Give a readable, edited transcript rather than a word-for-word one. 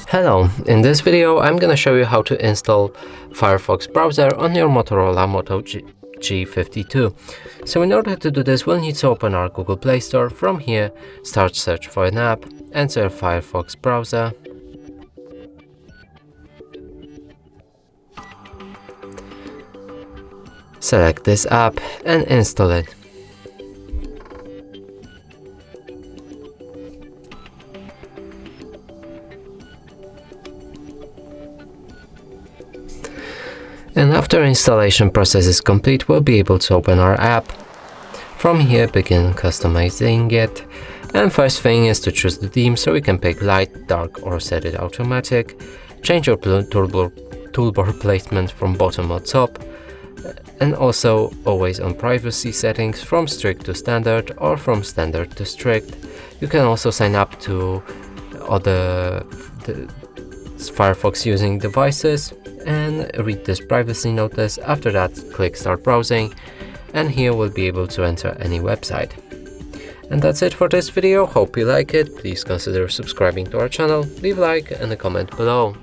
Hello, in this video I'm gonna show you how to install Firefox browser on your Motorola Moto G52. So in order to do this, we'll need to open our Google Play Store. From here, start search for an app, enter Firefox browser, select this app and install it. And after installation process is complete, we'll be able to open our app. From here, begin customizing it. And first thing is to choose the theme, so we can pick light, dark, or set it automatic. Change your toolbar placement from bottom or top. And also always on privacy settings from strict to standard or from standard to strict. You can also sign up to other Firefox using devices and read this privacy notice. After that, click start browsing, and here we'll be able to enter any website. And that's it for this video. Hope you like it. Please consider subscribing to our channel, leave a like and a comment below.